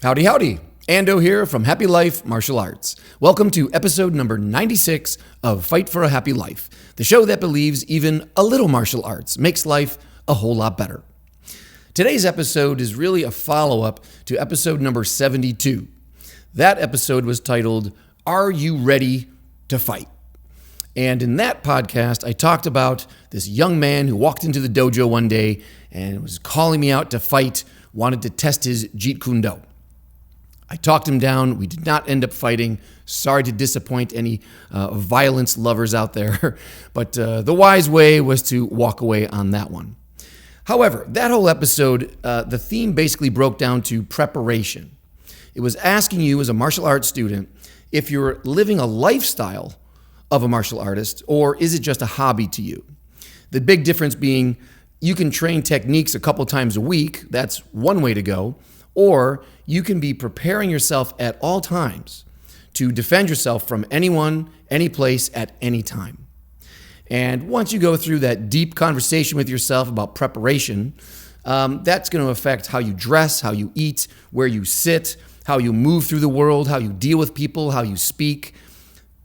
Howdy, howdy. Ando here from Happy Life Martial Arts. Welcome to episode number 96 of Fight for a Happy Life, the show that believes even a little martial arts makes life a whole lot better. Today's episode is really a follow-up to episode number 72. That episode was titled, Are You Ready to Fight? And in that podcast, I talked about this young man who walked into the dojo one day and was calling me out to fight, wanted to test his Jeet Kune Do. I talked him down. We did not end up fighting. Sorry to disappoint any violence lovers out there, but the wise way was to walk away on that one. However, that whole episode, the theme basically broke down to preparation. It was asking you as a martial arts student if you're living a lifestyle of a martial artist or is it just a hobby to you? The big difference being you can train techniques a couple times a week. That's one way to go. Or you can be preparing yourself at all times to defend yourself from anyone, any place, at any time. And once you go through that deep conversation with yourself about preparation, that's going to affect how you dress, how you eat, where you sit, how you move through the world, how you deal with people, how you speak.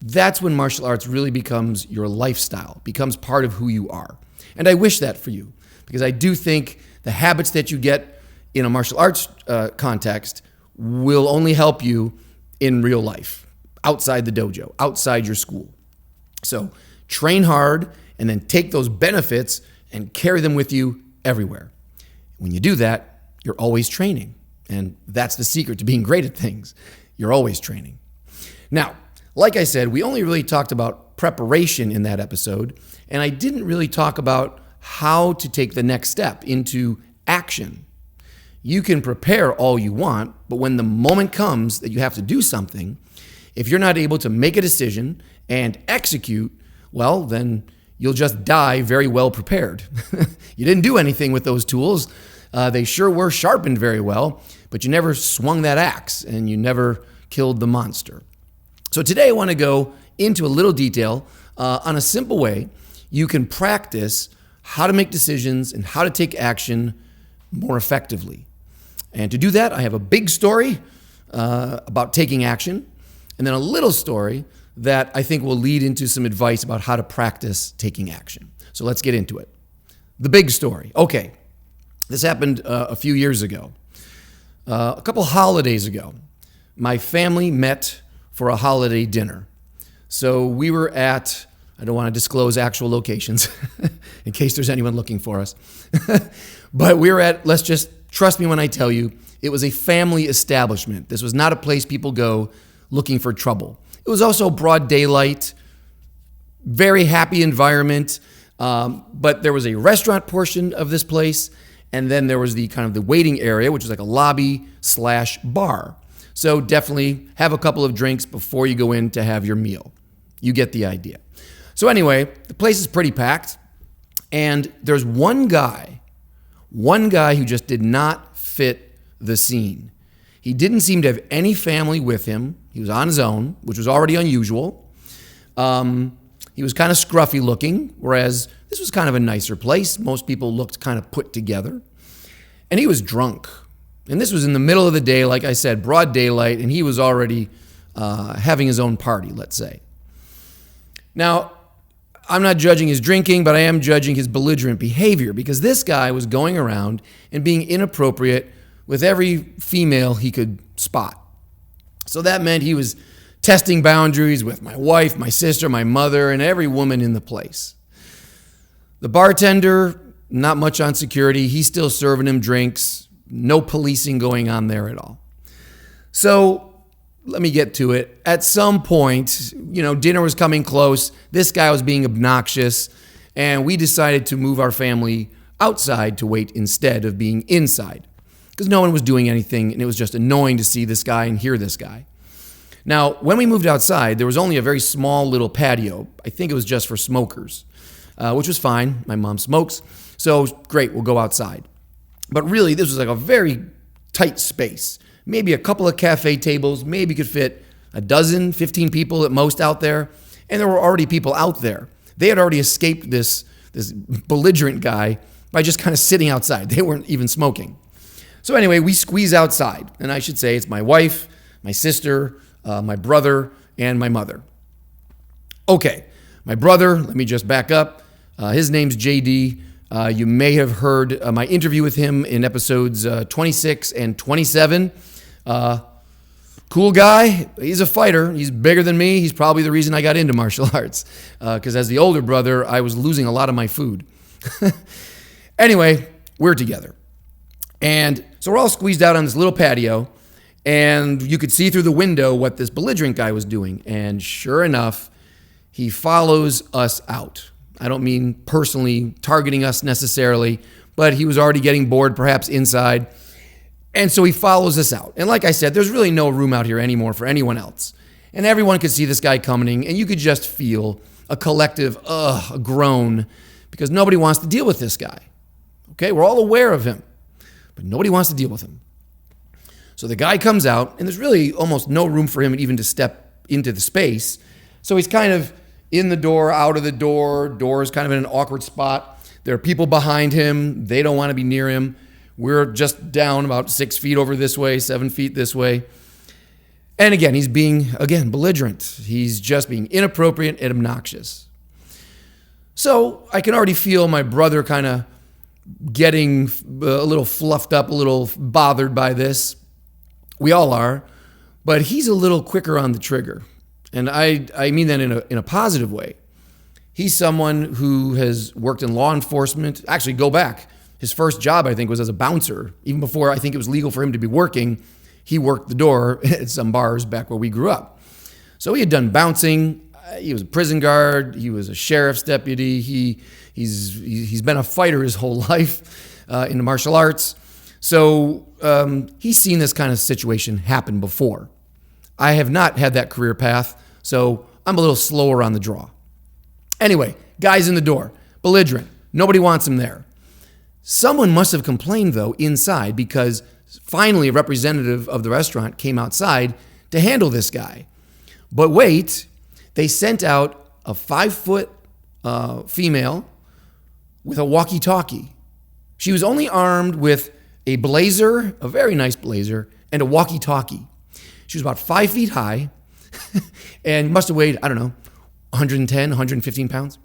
That's when martial arts really becomes your lifestyle, becomes part of who you are. And I wish that for you, because I do think the habits that you get in a martial arts context will only help you in real life, outside the dojo, outside your school. So train hard and then take those benefits and carry them with you everywhere. When you do that, you're always training. And that's the secret to being great at things. You're always training. Now, like I said, we only really talked about preparation in that episode, and I didn't really talk about how to take the next step into action. You can prepare all you want, but when the moment comes that you have to do something, if you're not able to make a decision and execute, well, then you'll just die very well prepared. You didn't do anything with those tools. They sure were sharpened very well, but you never swung that axe and you never killed the monster. So today I want to go into a little detail on a simple way you can practice how to make decisions and how to take action more effectively. And to do that, I have a big story about taking action, and then a little story that I think will lead into some advice about how to practice taking action. So let's get into it. The big story. Okay, this happened a few years ago. A couple holidays ago, my family met for a holiday dinner. So we were at, I don't want to disclose actual locations in case there's anyone looking for us, but we were at, let's just trust me when I tell you, it was a family establishment. This was not a place people go looking for trouble. It was also broad daylight, very happy environment, but there was a restaurant portion of this place, and then there was the kind of the waiting area, which was like a lobby/bar. So definitely have a couple of drinks before you go in to have your meal. You get the idea. So anyway, the place is pretty packed, and there's one guy who just did not fit the scene. He didn't seem to have any family with him. He was on his own, which was already unusual. He was kind of scruffy looking, whereas this was kind of a nicer place. Most people looked kind of put together. And he was drunk. And this was in the middle of the day, like I said, broad daylight, and he was already having his own party, let's say. Now, I'm not judging his drinking, but I am judging his belligerent behavior because this guy was going around and being inappropriate with every female he could spot. So that meant he was testing boundaries with my wife, my sister, my mother, and every woman in the place. The bartender, not much on security. He's still serving him drinks. No policing going on there at all. So let me get to it. At some point, dinner was coming close. This guy was being obnoxious, and we decided to move our family outside to wait instead of being inside because no one was doing anything, and it was just annoying to see this guy and hear this guy. Now, when we moved outside, there was only a very small little patio. I think it was just for smokers, which was fine. My mom smokes, so great, we'll go outside. But really, this was like a very tight space. Maybe a couple of cafe tables, maybe could fit a dozen, 15 people at most out there. And there were already people out there. They had already escaped this belligerent guy by just kind of sitting outside. They weren't even smoking. So anyway, we squeeze outside. And I should say it's my wife, my sister, my brother, and my mother. Okay, my brother, let me just back up. His name's JD. You may have heard my interview with him in episodes 26 and 27. Cool guy. He's a fighter. He's bigger than me. He's probably the reason I got into martial arts, because as the older brother, I was losing a lot of my food. Anyway, we're together. And so we're all squeezed out on this little patio, and you could see through the window what this belligerent guy was doing. And sure enough, he follows us out. I don't mean personally targeting us necessarily, but he was already getting bored, perhaps inside. And so he follows us out. And like I said, there's really no room out here anymore for anyone else. And everyone could see this guy coming, and you could just feel a collective, a groan, because nobody wants to deal with this guy. Okay, we're all aware of him, but nobody wants to deal with him. So the guy comes out, and there's really almost no room for him even to step into the space. So he's kind of in the door, out of the door. Door is kind of in an awkward spot. There are people behind him. They don't want to be near him. We're just down about 6 feet over this way, 7 feet this way. And again, he's being, belligerent. He's just being inappropriate and obnoxious. So I can already feel my brother kind of getting a little fluffed up, a little bothered by this. We all are, but he's a little quicker on the trigger. And I mean that in a positive way. He's someone who has worked in law enforcement. Actually, go back. His first job, I think, was as a bouncer. Even before I think it was legal for him to be working, he worked the door at some bars back where we grew up. So he had done bouncing. He was a prison guard. He was a sheriff's deputy. He's been a fighter his whole life in the martial arts. So he's seen this kind of situation happen before. I have not had that career path, so I'm a little slower on the draw. Anyway, guy's in the door, belligerent. Nobody wants him there. Someone must have complained, though, inside, because finally a representative of the restaurant came outside to handle this guy. But wait, they sent out a 5-foot female with a walkie-talkie. She was only armed with a blazer, a very nice blazer, and a walkie-talkie. She was about 5 feet high and must have weighed, 110, 115 pounds.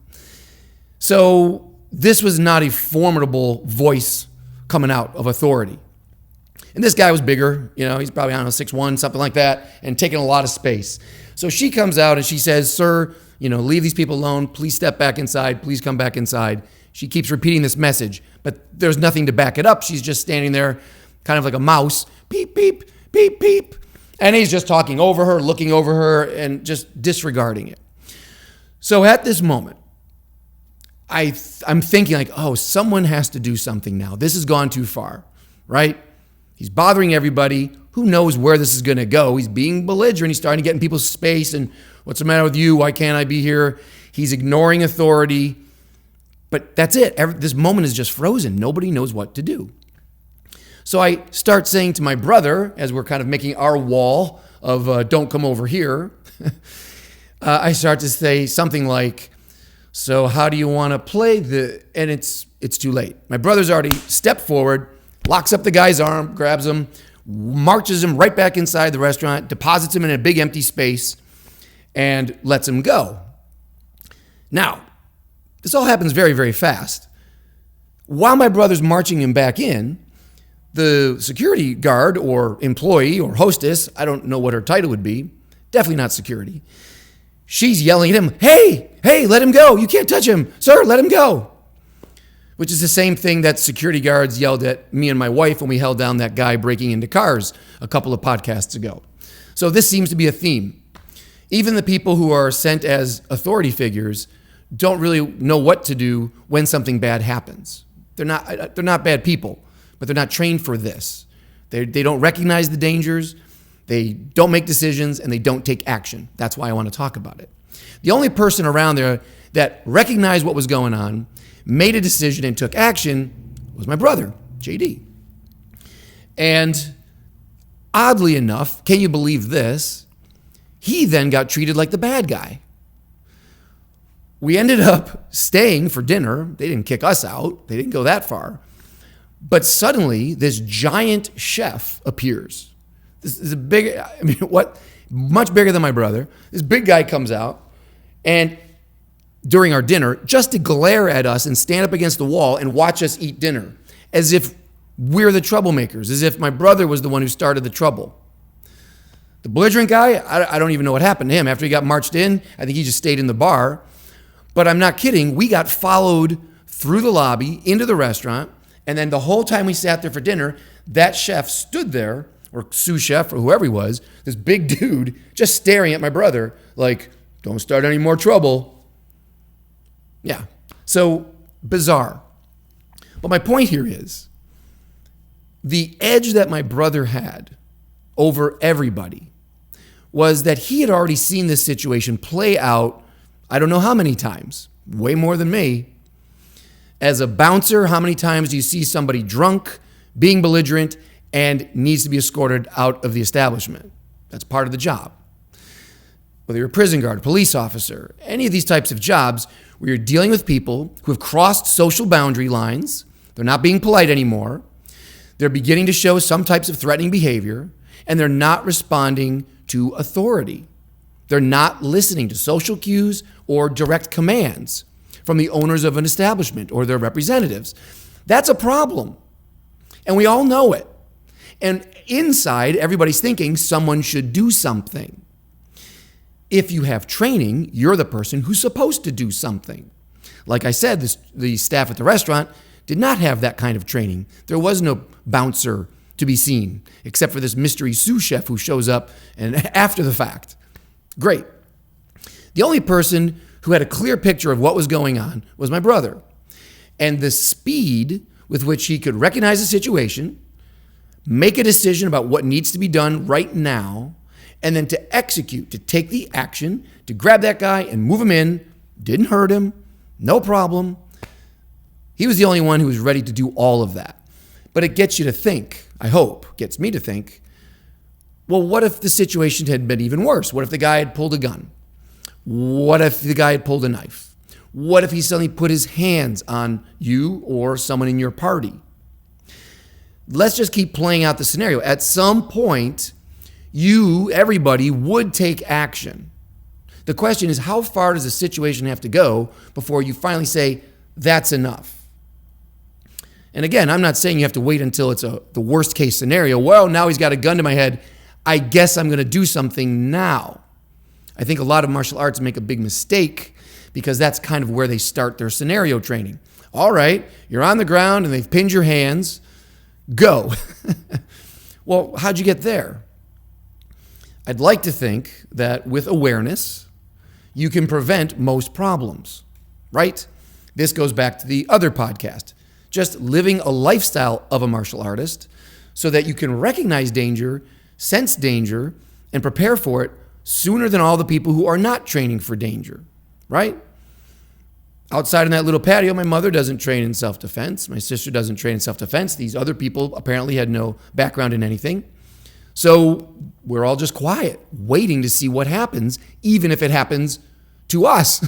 So this was not a formidable voice coming out of authority. And this guy was bigger, he's probably, 6'1", something like that, and taking a lot of space. So she comes out and she says, "Sir, leave these people alone. Please step back inside. Please come back inside." She keeps repeating this message, but there's nothing to back it up. She's just standing there kind of like a mouse, beep, beep, beep, beep. And he's just talking over her, looking over her, and just disregarding it. So at this moment, I'm thinking like, someone has to do something now. This has gone too far, right? He's bothering everybody. Who knows where this is going to go? He's being belligerent. He's starting to get in people's space. And what's the matter with you? Why can't I be here? He's ignoring authority. But that's it. This moment is just frozen. Nobody knows what to do. So I start saying to my brother, as we're kind of making our wall of don't come over here, I start to say something like, "So how do you want to play and it's too late. My brother's already stepped forward, locks up the guy's arm, grabs him, marches him right back inside the restaurant, deposits him in a big empty space, and lets him go. Now, this all happens very, very fast. While my brother's marching him back in, the security guard or employee or hostess, I don't know what her title would be, definitely not security, she's yelling at him, hey, let him go. You can't touch him. Sir, let him go. Which is the same thing that security guards yelled at me and my wife when we held down that guy breaking into cars a couple of podcasts ago. So this seems to be a theme. Even the people who are sent as authority figures don't really know what to do when something bad happens. They're not bad people, but they're not trained for this. They don't recognize the dangers, they don't make decisions, and they don't take action. That's why I want to talk about it. The only person around there that recognized what was going on, made a decision, and took action was my brother, JD. And oddly enough, can you believe this? He then got treated like the bad guy. We ended up staying for dinner. They didn't kick us out. They didn't go that far. But suddenly, this giant chef appears. This is much bigger than my brother. This big guy comes out, and during our dinner, just to glare at us and stand up against the wall and watch us eat dinner, as if we're the troublemakers, as if my brother was the one who started the trouble. The belligerent guy, I don't even know what happened to him. After he got marched in, I think he just stayed in the bar. But I'm not kidding. We got followed through the lobby into the restaurant, and then the whole time we sat there for dinner, that chef stood there, or sous chef, or whoever he was, this big dude, just staring at my brother like, don't start any more trouble. Yeah, so bizarre. But my point here is, the edge that my brother had over everybody was that he had already seen this situation play out, I don't know how many times, way more than me. As a bouncer, how many times do you see somebody drunk, being belligerent, and needs to be escorted out of the establishment? That's part of the job. Whether you're a prison guard, police officer, any of these types of jobs where you're dealing with people who have crossed social boundary lines, they're not being polite anymore, they're beginning to show some types of threatening behavior, and they're not responding to authority. They're not listening to social cues or direct commands from the owners of an establishment or their representatives. That's a problem. And we all know it. And inside, everybody's thinking someone should do something. If you have training, you're the person who's supposed to do something. Like I said, the staff at the restaurant did not have that kind of training. There was no bouncer to be seen, except for this mystery sous chef who shows up and after the fact. Great. The only person who had a clear picture of what was going on was my brother. And the speed with which he could recognize the situation, make a decision about what needs to be done right now, and then to execute, to take the action, to grab that guy and move him in, didn't hurt him, no problem. He was the only one who was ready to do all of that. But it gets you to think, I hope, gets me to think, well, what if the situation had been even worse? What if the guy had pulled a gun? What if the guy had pulled a knife? What if he suddenly put his hands on you or someone in your party? Let's just keep playing out the scenario. At some point, everybody would take action. The question is, how far does the situation have to go before you finally say, that's enough? And again, I'm not saying you have to wait until it's the worst case scenario. Well, now he's got a gun to my head. I guess I'm going to do something now. I think a lot of martial arts make a big mistake because that's kind of where they start their scenario training. All right, you're on the ground and they've pinned your hands. Go. Well, how'd you get there? I'd like to think that with awareness, you can prevent most problems, right? This goes back to the other podcast. Just living a lifestyle of a martial artist so that you can recognize danger, sense danger, and prepare for it sooner than all the people who are not training for danger, right? Outside in that little patio, my mother doesn't train in self-defense. My sister doesn't train in self-defense. These other people apparently had no background in anything. So we're all just quiet, waiting to see what happens, even if it happens to us.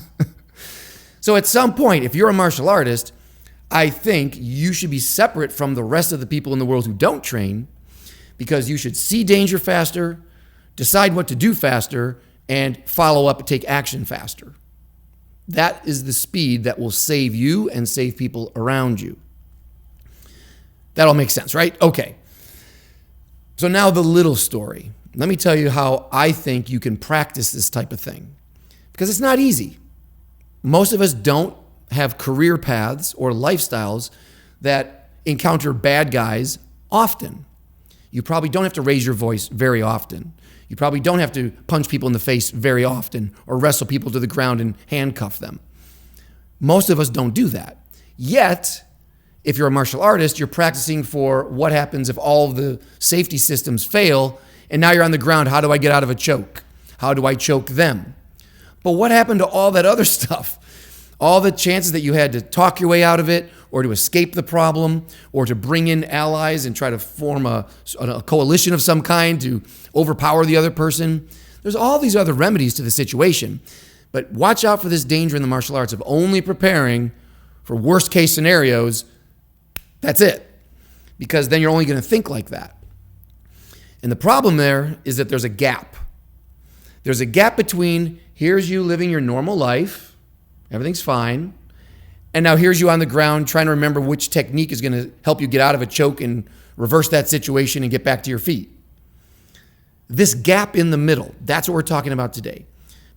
So at some point, if you're a martial artist, I think you should be separate from the rest of the people in the world who don't train, because you should see danger faster, decide what to do faster, and follow up and take action faster. That is the speed that will save you and save people around you. That all makes sense, right? Okay. So now the little story. Let me tell you how I think you can practice this type of thing, because it's not easy. Most of us don't have career paths or lifestyles that encounter bad guys often. You probably don't have to raise your voice very often. You probably don't have to punch people in the face very often or wrestle people to the ground and handcuff them. Most of us don't do that. Yet, if you're a martial artist, you're practicing for what happens if all of the safety systems fail, and now you're on the ground. How do I get out of a choke? How do I choke them? But what happened to all that other stuff? All the chances that you had to talk your way out of it, or to escape the problem, or to bring in allies and try to form a coalition of some kind to overpower the other person. There's all these other remedies to the situation. But watch out for this danger in the martial arts of only preparing for worst case scenarios. That's it. because then you're only going to think like that. And the problem there is that there's a gap. There's a gap between here's you living your normal life, everything's fine, and now here's you on the ground trying to remember which technique is going to help you get out of a choke and reverse that situation and get back to your feet. This gap in the middle, that's what we're talking about today.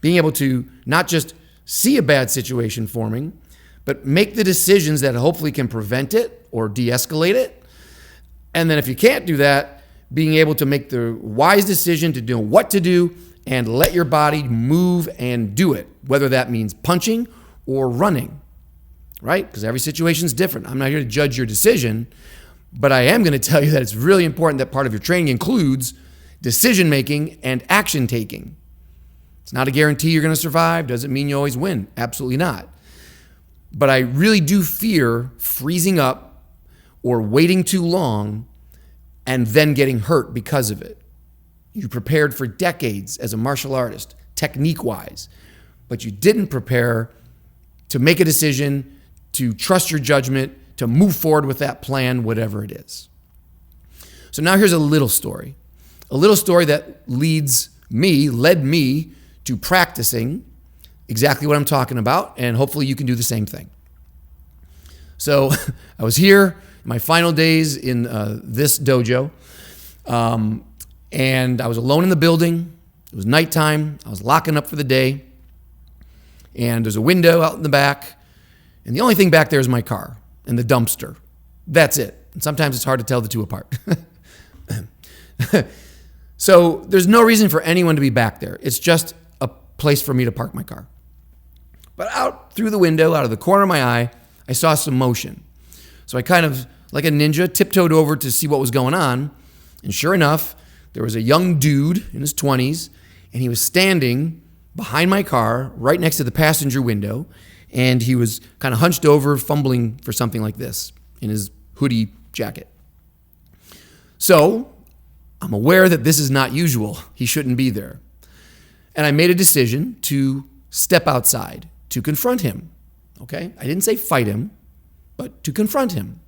Being able to not just see a bad situation forming, but make the decisions that hopefully can prevent it or de-escalate it. And then if you can't do that, being able to make the wise decision to know what to do and let your body move and do it, whether that means punching or running, right? Because every situation is different. I'm not here to judge your decision, but I am going to tell you that it's really important that part of your training includes decision-making and action-taking. It's not a guarantee you're going to survive. Doesn't mean you always win. Absolutely not. But I really do fear freezing up or waiting too long and then getting hurt because of it. You prepared for decades as a martial artist, technique-wise, but you didn't prepare to make a decision, to trust your judgment, to move forward with that plan, whatever it is. So now here's a little story that led me to practicing exactly what I'm talking about, and hopefully you can do the same thing. So I was here, my final days in this dojo, and I was alone in the building. It was nighttime. I was locking up for the day, and there's a window out in the back, and the only thing back there is my car and the dumpster. That's it. And sometimes it's hard to tell the two apart. So there's no reason for anyone to be back there. It's just a place for me to park my car. But out through the window, out of the corner of my eye, I saw some motion. So I kind of, like a ninja, tiptoed over to see what was going on. And sure enough, there was a young dude in his 20s, and he was standing behind my car right next to the passenger window, and he was kind of hunched over, fumbling for something like this in his hoodie jacket. So I'm aware that this is not usual. He shouldn't be there. And I made a decision to step outside, to confront him. Okay? I didn't say fight him, but to confront him.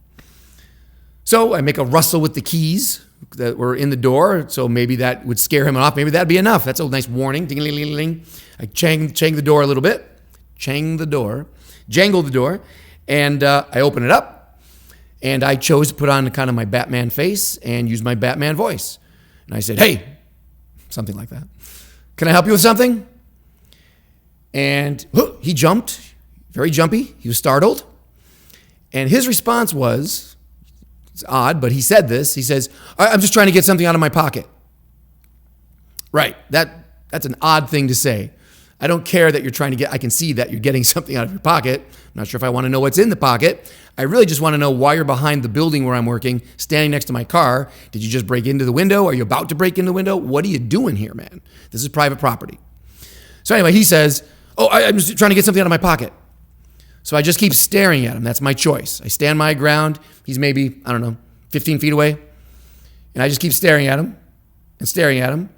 So I make a rustle with the keys that were in the door, so maybe that would scare him off. Maybe that'd be enough. That's a nice warning. Ding-a-ling-ling-ling. I chang the door a little bit. Jangle the door, and I open it up, and I chose to put on kind of my Batman face and use my Batman voice. And I said, "Hey," something like that. "Can I help you with something?" And he jumped, very jumpy. He was startled. And his response was, it's odd, but he said this. He says, "I'm just trying to get something out of my pocket." Right, that's an odd thing to say. I don't care that you're trying to get, I can see that you're getting something out of your pocket. I'm not sure if I want to know what's in the pocket. I really just want to know why you're behind the building where I'm working, standing next to my car. Did you just break into the window? Are you about to break into the window? What are you doing here, man? This is private property. So anyway, he says, I'm just trying to get something out of my pocket. So I just keep staring at him. That's my choice. I stand my ground. He's maybe, 15 feet away. And I just keep staring at him and staring at him.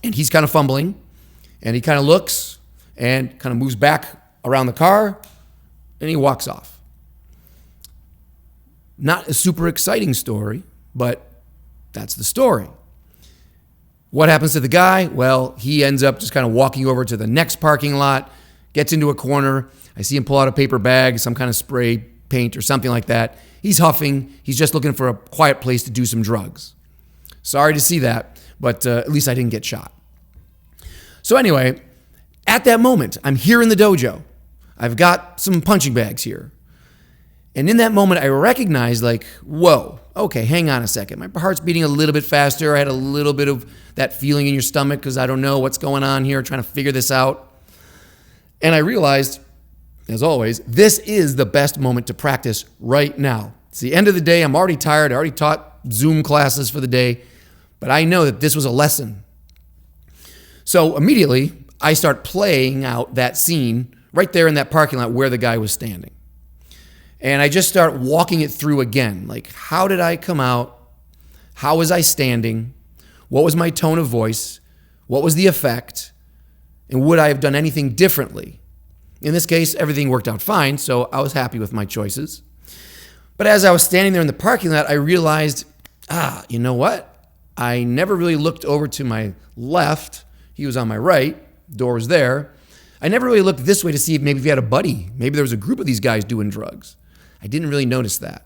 And he's kind of fumbling. And he kind of looks and kind of moves back around the car, and he walks off. Not a super exciting story, but that's the story. What happens to the guy? Well, he ends up just kind of walking over to the next parking lot, gets into a corner. I see him pull out a paper bag, some kind of spray paint or something like that. He's huffing. He's just looking for a quiet place to do some drugs. Sorry to see that, but at least I didn't get shot. So anyway, at that moment, I'm here in the dojo. I've got some punching bags here. And in that moment, I recognized whoa, okay, hang on a second. My heart's beating a little bit faster. I had a little bit of that feeling in your stomach because I don't know what's going on here, trying to figure this out. And I realized, as always, this is the best moment to practice right now. It's the end of the day. I'm already tired. I already taught Zoom classes for the day. But I know that this was a lesson. So immediately, I start playing out that scene right there in that parking lot where the guy was standing. And I just start walking it through again. How did I come out? How was I standing? What was my tone of voice? What was the effect? And would I have done anything differently? In this case, everything worked out fine, so I was happy with my choices. But as I was standing there in the parking lot, I realized, you know what? I never really looked over to my left. He was on my right. Door was there. I never really looked this way to see if maybe he had a buddy. Maybe there was a group of these guys doing drugs. I didn't really notice that.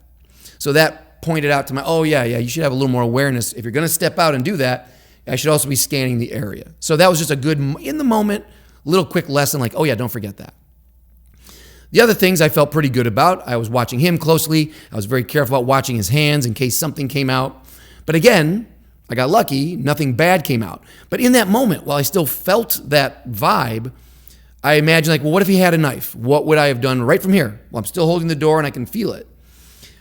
So that pointed out to my, you should have a little more awareness. If you're going to step out and do that, I should also be scanning the area. So that was just a good, in the moment, little quick lesson like, don't forget that. The other things I felt pretty good about, I was watching him closely. I was very careful about watching his hands in case something came out. But again, I got lucky, nothing bad came out. But in that moment, while I still felt that vibe, I imagined what if he had a knife? What would I have done right from here? Well, I'm still holding the door and I can feel it.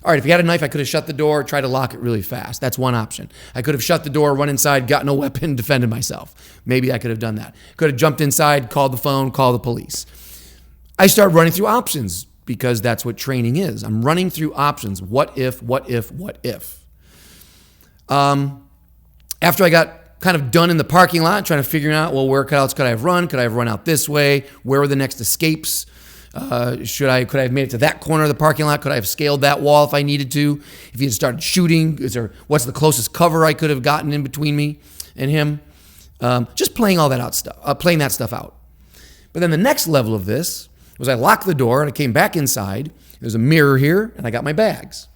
All right, if he had a knife, I could have shut the door, tried to lock it really fast. That's one option. I could have shut the door, run inside, gotten a weapon, defended myself. Maybe I could have done that. Could have jumped inside, called the phone, called the police. I start running through options because that's what training is. I'm running through options. What if, what if, what if? After I got kind of done in the parking lot, trying to figure out, where else could I have run? Could I have run out this way? Where were the next escapes? Could I have made it to that corner of the parking lot? Could I have scaled that wall if I needed to? If he had started shooting, what's the closest cover I could have gotten in between me and him? Just playing that stuff out. But then the next level of this was I locked the door and I came back inside. There's a mirror here and I got my bags.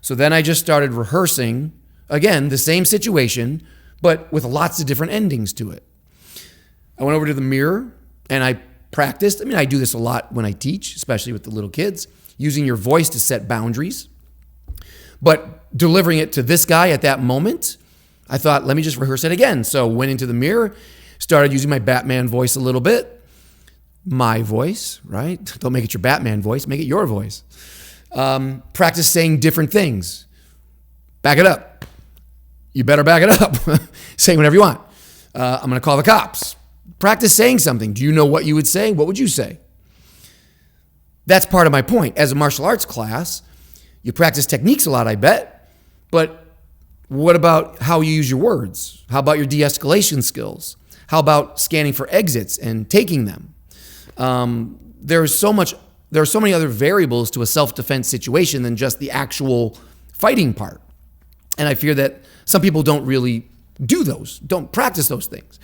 So then I just started rehearsing, again, the same situation, but with lots of different endings to it. I went over to the mirror and I practiced. I do this a lot when I teach, especially with the little kids, using your voice to set boundaries. But delivering it to this guy at that moment, I thought, let me just rehearse it again. So went into the mirror, started using my Batman voice a little bit. My voice, right? Don't make it your Batman voice, make it your voice. Practice saying different things. Back it up. You better back it up. Say whatever you want. I'm going to call the cops. Practice saying something. Do you know what you would say? What would you say? That's part of my point. As a martial arts class, you practice techniques a lot, I bet. But what about how you use your words? How about your de-escalation skills? How about scanning for exits and taking them? There are so many other variables to a self-defense situation than just the actual fighting part. And I fear that some people don't really don't practice those things.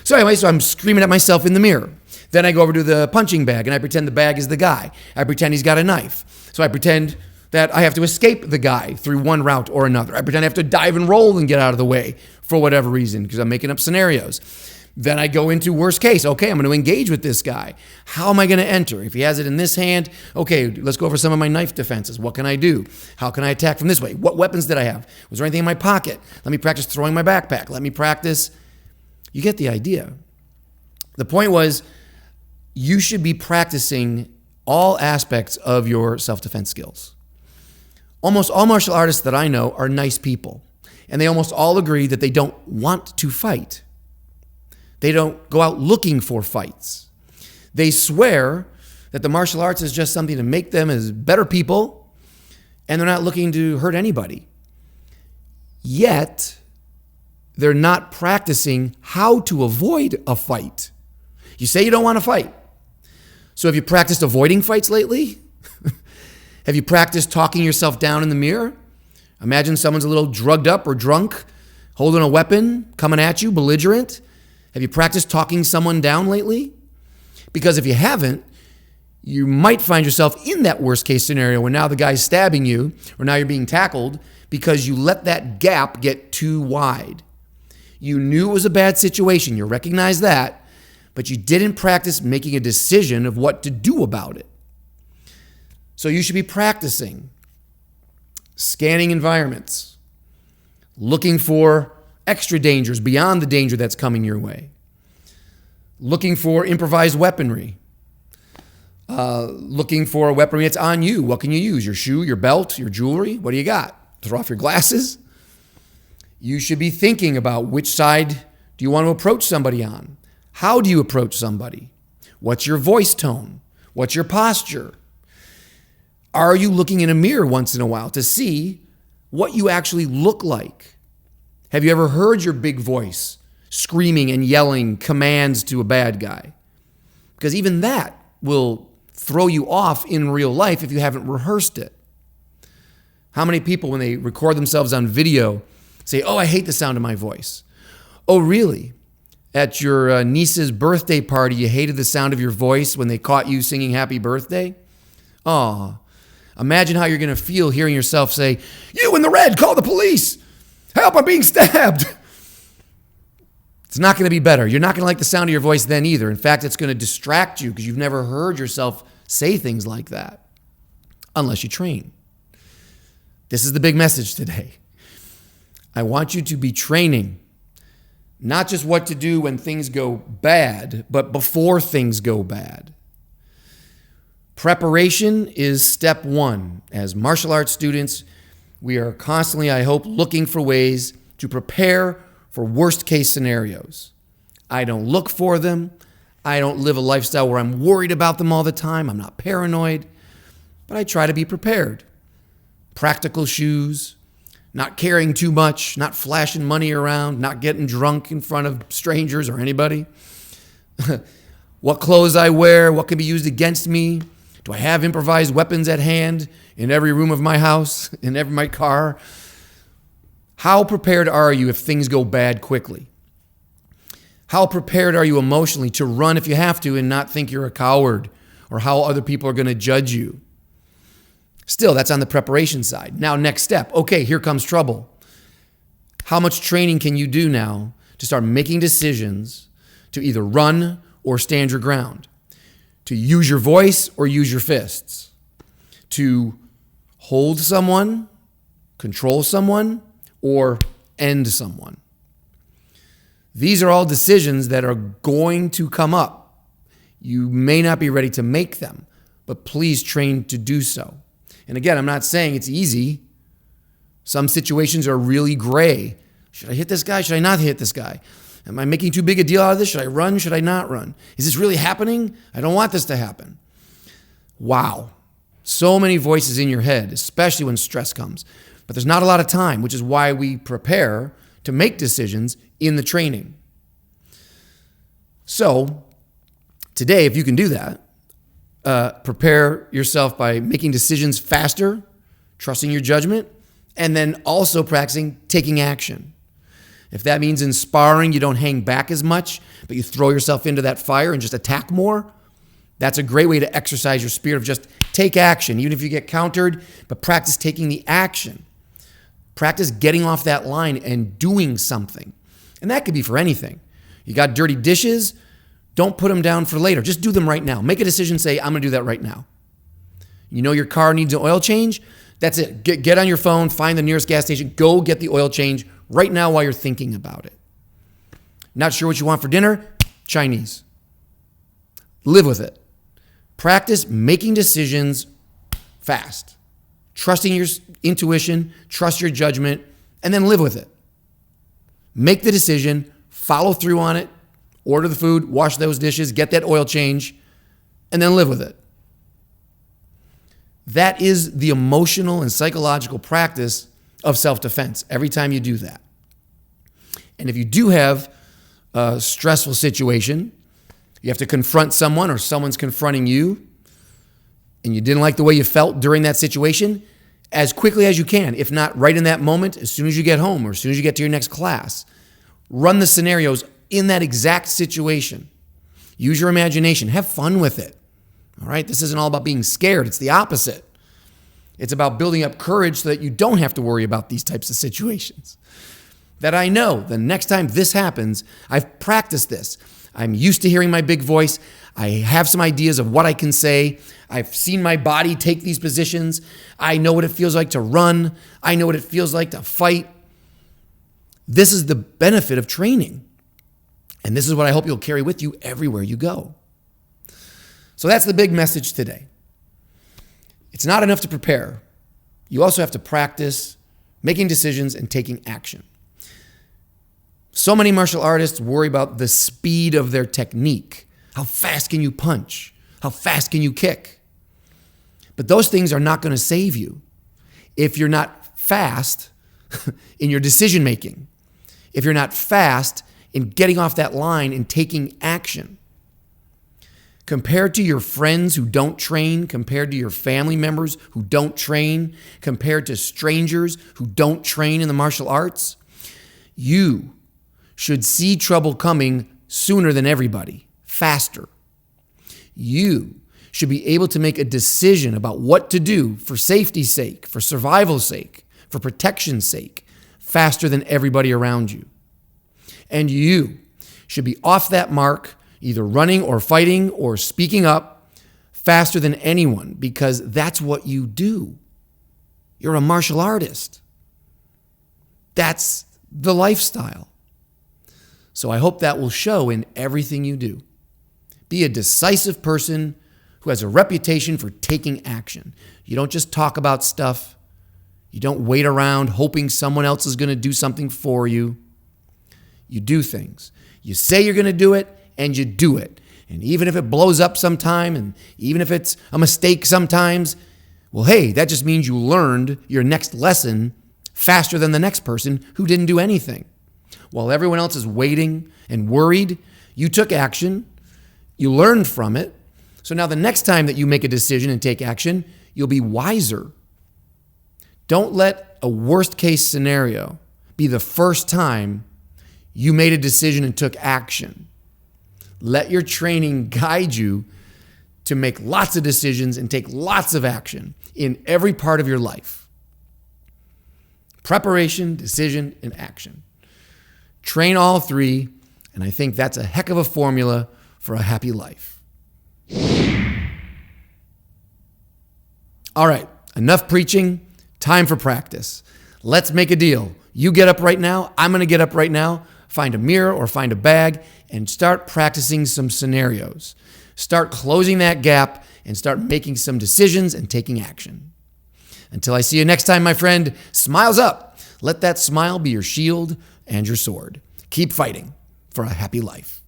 So anyway, I'm screaming at myself in the mirror. Then I go over to the punching bag and I pretend the bag is the guy. I pretend he's got a knife. So I pretend that I have to escape the guy through one route or another. I pretend I have to dive and roll and get out of the way for whatever reason because I'm making up scenarios. Then I go into worst case. Okay, I'm going to engage with this guy. How am I going to enter? If he has it in this hand, okay, let's go over some of my knife defenses. What can I do? How can I attack from this way? What weapons did I have? Was there anything in my pocket? Let me practice throwing my backpack. Let me practice. You get the idea. The point was, you should be practicing all aspects of your self-defense skills. Almost all martial artists that I know are nice people, and they almost all agree that they don't want to fight. They don't go out looking for fights. They swear that the martial arts is just something to make them as better people, and they're not looking to hurt anybody. Yet, they're not practicing how to avoid a fight. You say you don't want to fight. So have you practiced avoiding fights lately? Have you practiced talking yourself down in the mirror? Imagine someone's a little drugged up or drunk, holding a weapon, coming at you, belligerent. Have you practiced talking someone down lately? Because if you haven't, you might find yourself in that worst case scenario where now the guy's stabbing you or now you're being tackled because you let that gap get too wide. You knew it was a bad situation. You recognized that, but you didn't practice making a decision of what to do about it. So you should be practicing scanning environments, looking for extra dangers beyond the danger that's coming your way, looking for improvised weaponry, looking for a weaponry that's on you. What can you use? Your shoe, your belt, your jewelry? What do you got? Throw off your glasses? You should be thinking about which side do you want to approach somebody on? How do you approach somebody? What's your voice tone? What's your posture? Are you looking in a mirror once in a while to see what you actually look like? Have you ever heard your big voice screaming and yelling commands to a bad guy? Because even that will throw you off in real life if you haven't rehearsed it. How many people, when they record themselves on video, say, "Oh, I hate the sound of my voice"? Oh, really? At your niece's birthday party, you hated the sound of your voice when they caught you singing happy birthday? Aw. Imagine how you're going to feel hearing yourself say, "You in the red, call the police. Help, I'm being stabbed." It's not going to be better. You're not going to like the sound of your voice then either. In fact, it's going to distract you because you've never heard yourself say things like that unless you train. This is the big message today. I want you to be training, not just what to do when things go bad, but before things go bad. Preparation is step one. As martial arts students, we are constantly, I hope, looking for ways to prepare for worst case scenarios. I don't look for them. I don't live a lifestyle where I'm worried about them all the time. I'm not paranoid, but I try to be prepared. Practical shoes, not carrying too much, not flashing money around, not getting drunk in front of strangers or anybody. What clothes I wear, what can be used against me. Do I have improvised weapons at hand in every room of my house, in my car? How prepared are you if things go bad quickly? How prepared are you emotionally to run if you have to and not think you're a coward or how other people are going to judge you? Still, that's on the preparation side. Now, next step. Okay, here comes trouble. How much training can you do now to start making decisions to either run or stand your ground? To use your voice or use your fists? To hold someone, control someone, or end someone? These are all decisions that are going to come up. You may not be ready to make them, but please train to do so. And again, I'm not saying it's easy. Some situations are really gray. Should I hit this guy? Should I not hit this guy? Am I making too big a deal out of this? Should I run? Should I not run? Is this really happening? I don't want this to happen. Wow. So many voices in your head, especially when stress comes. But there's not a lot of time, which is why we prepare to make decisions in the training. So today, if you can do that, prepare yourself by making decisions faster, trusting your judgment, and then also practicing taking action. If that means in sparring, you don't hang back as much, but you throw yourself into that fire and just attack more, that's a great way to exercise your spirit of just take action, even if you get countered, but practice taking the action. Practice getting off that line and doing something. And that could be for anything. You got dirty dishes, don't put them down for later. Just do them right now. Make a decision, say, I'm going to do that right now. You know your car needs an oil change? That's it. Get on your phone, find the nearest gas station, go get the oil change right now while you're thinking about it. Not sure what you want for dinner? Chinese. Live with it. Practice making decisions fast. Trusting your intuition, trust your judgment, and then live with it. Make the decision, follow through on it, order the food, wash those dishes, get that oil change, and then live with it. That is the emotional and psychological practice of self-defense every time you do that. And if you do have a stressful situation, you have to confront someone or someone's confronting you, and you didn't like the way you felt during that situation, as quickly as you can, if not right in that moment, as soon as you get home or as soon as you get to your next class, run the scenarios in that exact situation. Use your imagination. Have fun with it. All right? This isn't all about being scared. It's the opposite. It's about building up courage so that you don't have to worry about these types of situations. That I know the next time this happens, I've practiced this. I'm used to hearing my big voice. I have some ideas of what I can say. I've seen my body take these positions. I know what it feels like to run. I know what it feels like to fight. This is the benefit of training. And this is what I hope you'll carry with you everywhere you go. So that's the big message today. It's not enough to prepare. You also have to practice making decisions and taking action. So many martial artists worry about the speed of their technique. How fast can you punch? How fast can you kick? But those things are not going to save you if you're not fast in your decision making, if you're not fast in getting off that line and taking action. compared to your friends who don't train, compared to your family members who don't train, compared to strangers who don't train in the martial arts, you should see trouble coming sooner than everybody, faster. You should be able to make a decision about what to do for safety's sake, for survival's sake, for protection's sake, faster than everybody around you. And you should be off that mark, either running or fighting or speaking up faster than anyone, because that's what you do. You're a martial artist. That's the lifestyle. So I hope that will show in everything you do. Be a decisive person who has a reputation for taking action. You don't just talk about stuff. You don't wait around hoping someone else is going to do something for you. You do things. You say you're going to do it, and you do it. And even if it blows up sometime, and even if it's a mistake sometimes, well, hey, that just means you learned your next lesson faster than the next person who didn't do anything. While everyone else is waiting and worried, you took action, you learned from it. So now the next time that you make a decision and take action, you'll be wiser. Don't let a worst case scenario be the first time you made a decision and took action. Let your training guide you to make lots of decisions and take lots of action in every part of your life. Preparation, decision, and action. Train all three, and I think that's a heck of a formula for a happy life. All right, enough preaching, time for practice. Let's make a deal. You get up right now, I'm going to get up right now, find a mirror or find a bag, and start practicing some scenarios. Start closing that gap and start making some decisions and taking action. Until I see you next time, my friend, smiles up. Let that smile be your shield and your sword. Keep fighting for a happy life.